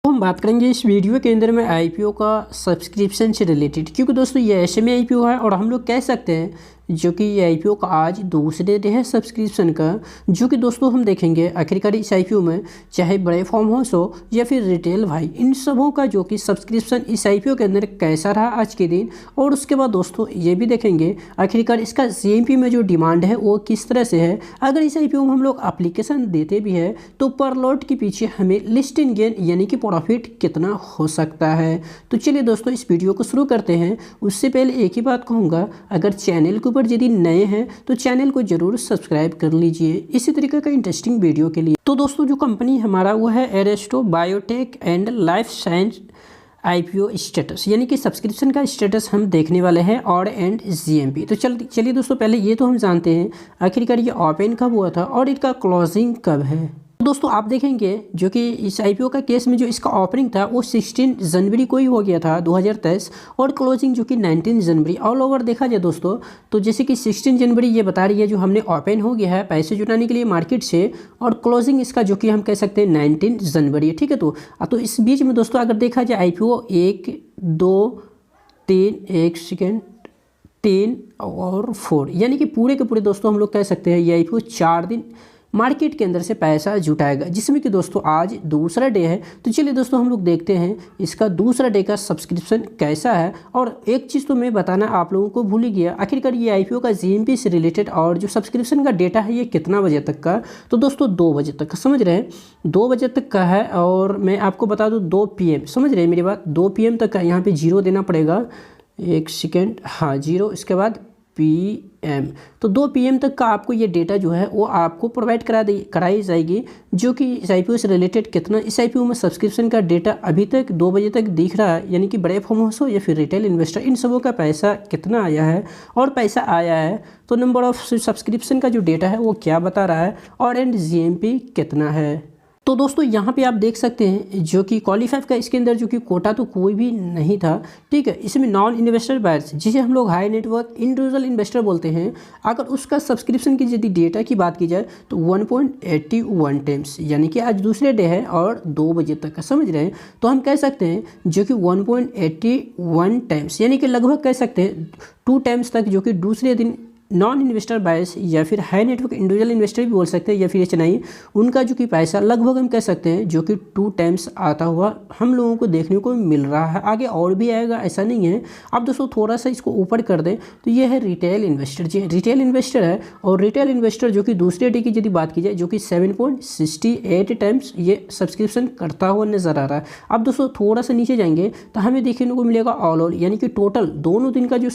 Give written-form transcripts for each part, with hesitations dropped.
तो हम बात करेंगे इस वीडियो के अंदर में आईपीओ का सब्सक्रिप्शन से रिलेटेड, क्योंकि दोस्तों ये एसएमई आईपीओ है और हम लोग कह सकते हैं जो कि ये आईपीओ का आज दूसरे डे है सब्सक्रिप्शन का। जो कि दोस्तों हम देखेंगे आखिरकार इस आईपीओ में चाहे बड़े फार्म हाउस हो या फिर रिटेल भाई, इन सबों का जो कि सब्सक्रिप्शन इस आईपीओ के अंदर कैसा रहा आज के दिन। और उसके बाद दोस्तों ये भी देखेंगे आखिरकार इसका जीएमपी में जो डिमांड है वो किस तरह से है। अगर इस आईपीओ में हम लोग एप्लीकेशन देते भी है तो पर लॉट के पीछे हमें लिस्ट इन गेन यानी कि प्रॉफिट कितना हो सकता है। तो चलिए दोस्तों इस वीडियो को शुरू करते हैं। उससे पहले एक ही बात कहूँगा, अगर चैनल के ऊपर यदि नए हैं तो चैनल को जरूर सब्सक्राइब कर लीजिए इसी तरीके का इंटरेस्टिंग वीडियो के लिए। तो दोस्तों जो कंपनी हमारा वो है Aresto biotech and life science IPO status, यानी कि सब्सक्रिप्शन का स्टेटस हम देखने वाले हैं ऑड एंड जीएमपी। तो चलिए दोस्तों पहले ये तो हम जानते हैं आखिरकार ये ओपन कब हुआ था और इसका क्लोजिंग कब है। दोस्तों आप देखेंगे जो कि इस आईपीओ का केस में जो इसका ओपनिंग था वो 16 जनवरी को ही हो गया था 2023 और क्लोजिंग जो कि 19 जनवरी। ऑल ओवर देखा जाए दोस्तों तो जैसे कि 16 जनवरी ये बता रही है जो हमने ओपन हो गया है पैसे जुटाने के लिए मार्केट से, और क्लोजिंग इसका जो कि हम कह सकते हैं 19 जनवरी। ठीक है, तो इस बीच में दोस्तों अगर देखा जाए आईपीओ 1 2 3 1 सेकेंड 3 और 4 यानी कि पूरे के पूरे दोस्तों हम लोग कह सकते हैं ये आईपीओ 4 दिन मार्केट के अंदर से पैसा जुटाएगा, जिसमें कि दोस्तों आज दूसरा डे है। तो चलिए दोस्तों हम लोग देखते हैं इसका दूसरा डे का सब्सक्रिप्शन कैसा है। और एक चीज़ तो मैं बताना आप लोगों को भूल ही गया, आखिरकार ये आईपीओ का जीएमपी से रिलेटेड और जो सब्सक्रिप्शन का डेटा है ये कितना बजे तक का। तो दोस्तों 2 बजे तक का, समझ रहे हैं 2 बजे तक का है। और मैं आपको बता दूँ 2 PM, समझ रहे हैं मेरी बात, 2 PM तक का यहाँ पर 0 देना पड़ेगा। 1 सेकेंड, हाँ 0, इसके बाद PM। तो 2 PM तक का आपको ये डेटा जो है वो आपको प्रोवाइड कराई जाएगी, जो कि इस आईपीओ से रिलेटेड कितना इस आईपीओ में सब्सक्रिप्शन का डेटा अभी तक 2 बजे तक दिख रहा है, यानी कि बड़े फार्म हाउस हो या फिर रिटेल इन्वेस्टर, इन सबों का पैसा कितना आया है और पैसा आया है तो नंबर ऑफ सब्सक्रिप्शन का जो डेटा है वो क्या बता रहा है और एंड जीएमपी कितना है। तो दोस्तों यहाँ पे आप देख सकते हैं जो कि क्वालिफाई का इसके अंदर जो कि कोटा तो कोई भी नहीं था। ठीक है, इसमें नॉन इन्वेस्टर बायर्स जिसे हम लोग हाई नेटवर्क इंडिविजुअल इन्वेस्टर बोलते हैं, अगर उसका सब्सक्रिप्शन की यदि डेटा की बात की जाए तो 1.81 टाइम्स, यानी कि आज दूसरे डे है और 2 बजे तक का, समझ रहे हैं। तो हम कह सकते हैं जो कि 1.81 टाइम्स यानी कि लगभग कह सकते हैं 2 टाइम्स तक जो कि दूसरे दिन नॉन इन्वेस्टर बायर्स या फिर हाई नेटवर्क इंडिविजुअल इन्वेस्टर भी बोल सकते हैं या फिर एचएनआई, उनका जो कि पैसा लगभग हम कह सकते हैं जो कि 2 टाइम्स आता हुआ हम लोगों को देखने को मिल रहा है। आगे और भी आएगा, ऐसा नहीं है। अब दोस्तों थोड़ा सा इसको ऊपर कर दें तो ये है रिटेल इन्वेस्टर, जी रिटेल इन्वेस्टर है। और रिटेल इन्वेस्टर जो कि दूसरे डे की यदि बात की जाए जो कि 7.68 टाइम्स ये सब्सक्रिप्शन करता हुआ नजर आ रहा है। अब दोस्तों थोड़ा सा नीचे जाएंगे तो हमें देखने को मिलेगा ऑल यानी कि टोटल दोनों दिन का जो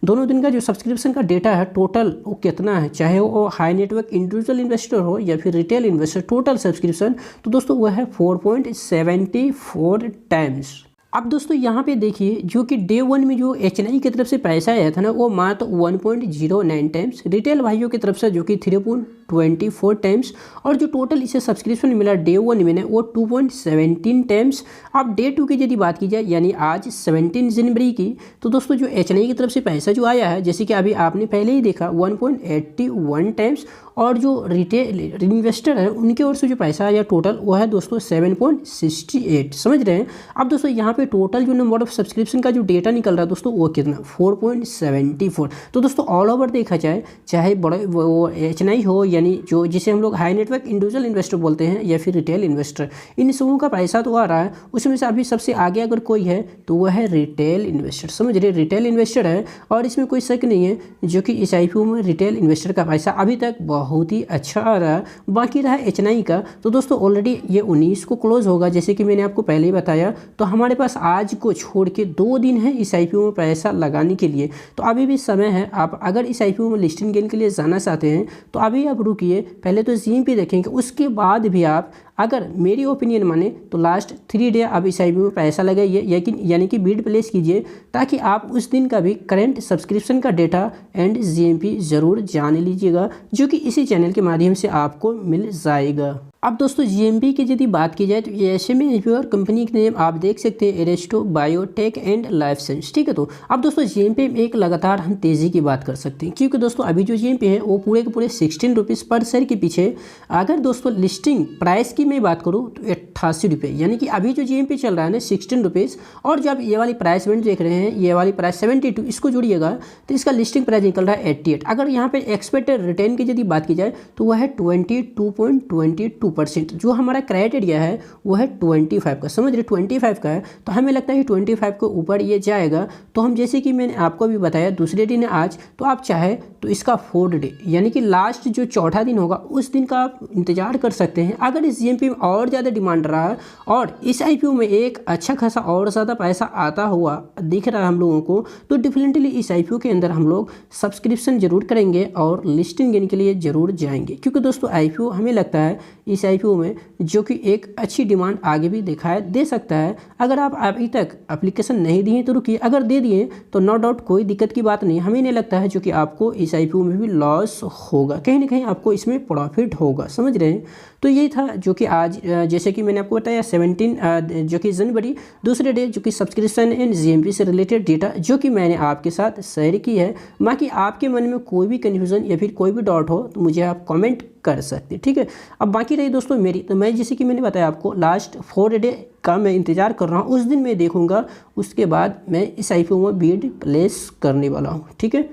दोनों दिन का जो सब्सक्रिप्शन का डेटा है टोटल वो कितना है, चाहे वो हाई नेटवर्क इंडिविजुअल इन्वेस्टर हो या फिर रिटेल इन्वेस्टर, टोटल सब्सक्रिप्शन तो दोस्तों वो है 4.74 टाइम्स। अब दोस्तों यहाँ पे देखिए जो कि डे 1 में जो एचएनआई की तरफ से पैसा आया था ना वो मात्र 1.09 टाइम्स, रिटेल भाइयों की तरफ से जो कि 3.24 टाइम्स, और जो टोटल इसे सब्सक्रिप्शन मिला डे 1 में ना वो 2.17 टाइम्स। अब डे 2 की यदि बात की जाए यानी आज 17 जनवरी की, तो दोस्तों जो एचएनआई की तरफ से पैसा जो आया है जैसे कि अभी आपने पहले ही देखा 1.81 टाइम्स, और जो रिटेल इन्वेस्टर है उनकी ओर से जो पैसा आया टोटल वो है दोस्तों 7.68, समझ रहे हैं। अब दोस्तों यहाँ पे टोटल जो नंबर ऑफ सब्सक्रिप्शन का जो डेटा निकल रहा है दोस्तों वो कितना 4.74। तो दोस्तों ऑल ओवर देखा जाए चाहे बड़े वो एचएनआई हो यानी जो जिसे हम लोग हाई नेटवर्क इंडिविजुअल इन्वेस्टर बोलते हैं या फिर रिटेल इन्वेस्टर, इन सबों का पैसा तो आ रहा है। उसमें से अभी सबसे आगे अगर कोई है तो वह है रिटेल इन्वेस्टर, समझ रहे रिटेल इन्वेस्टर है। और इसमें कोई शक नहीं है जो कि इस आईपीओ में रिटेल इन्वेस्टर का पैसा अभी तक बहुत ही अच्छा आ रहा है। बाकी रहा एचएनआई का, तो दोस्तों ऑलरेडी ये 19 को क्लोज होगा जैसे कि मैंने आपको पहले ही बताया। तो हमारे पास आज को छोड़ के 2 दिन है इस आईपीओ में पैसा लगाने के लिए, तो अभी भी समय है। आप अगर इस आईपीओ में लिस्टिंग गेन के लिए जाना चाहते हैं तो अभी आप रुकिए, पहले तो जीएमपी देखेंगे, उसके बाद भी आप अगर मेरी ओपिनियन माने तो लास्ट 3 डे आप इस आईपीओ में पैसा लगाइए, यानी कि बीड प्लेस कीजिए, ताकि आप उस दिन का भी करंट सब्सक्रिप्शन का डेटा एंड जीएमपी ज़रूर जान लीजिएगा, जो कि इसी चैनल के माध्यम से आपको मिल जाएगा। अब दोस्तों जीएमपी की यदि बात की जाए तो ये एसएमई आईपीओ और कंपनी के नेम आप देख सकते हैं एरेस्टो बायोटेक एंड लाइफ साइंस। ठीक है, तो अब दोस्तों जीएमपी में एक लगातार हम तेज़ी की बात कर सकते हैं, क्योंकि दोस्तों अभी जो जीएमपी है वो पूरे के पूरे 16 रुपीज़ पर शेयर के पीछे। अगर दोस्तों लिस्टिंग प्राइस की मैं बात करूँ तो 88 रुपये, यानी कि अभी जो जीएमपी चल रहा है ना 16 रुपीज़, और जब ये वाली प्राइस बैंड देख रहे हैं, ये वाली प्राइस 72, इसको जोड़िएगा तो इसका लिस्टिंग प्राइस निकल रहा है 88। अगर यहाँ पे एक्सपेक्टेड रिटर्न की यदि बात की जाए तो वह है 22.22%। जो हमारा क्राइटेरिया है वो है 25 का, समझ रहे 25 का है, तो हमें लगता है कि 25 के ऊपर ये जाएगा। तो हम जैसे कि मैंने आपको भी बताया दूसरे दिन आज, तो आप चाहे तो इसका 4th डे यानी कि लास्ट जो चौथा दिन होगा उस दिन का आप इंतजार कर सकते हैं। अगर इस जीएमपी में और ज़्यादा डिमांड रहा और इस आईपीओ में एक अच्छा खासा और ज़्यादा पैसा आता हुआ दिख रहा है हम लोगों को, तो डेफिनेटली इस आईपीओ के अंदर हम लोग सब्सक्रिप्शन जरूर करेंगे और लिस्टिंग गेन के लिए ज़रूर जाएंगे, क्योंकि दोस्तों आईपीओ हमें लगता है इस आईपीओ में जो कि एक अच्छी डिमांड आगे भी दिखाई दे सकता है। अगर आप अभी तक एप्लीकेशन नहीं दिए तो रुकिए, अगर दे दिए तो नो डाउट कोई दिक्कत की बात नहीं, हमें नहीं लगता है जो कि आपको इस आईपीओ में भी लॉस होगा, कहीं ना कहीं आपको इसमें प्रॉफिट होगा, समझ रहे हैं। तो यही था जो कि आज जैसे कि मैंने आपको बताया 17 जो कि जनवरी दूसरे डे जो कि सब्सक्रिप्शन एंड जीएमपी से रिलेटेड डेटा जो कि मैंने आपके साथ शेयर की है। बाकी आपके मन में कोई भी कन्फ्यूज़न या फिर कोई भी डाउट हो तो मुझे आप कमेंट कर सकते हैं, ठीक है। अब बाकी रही दोस्तों मेरी, तो मैं जैसे कि मैंने बताया आपको लास्ट 4 डे का मैं इंतज़ार कर रहा हूँ, उस दिन मैं देखूँगा, उसके बाद मैं इस आईपीओ में बीड प्लेस करने वाला हूँ, ठीक है।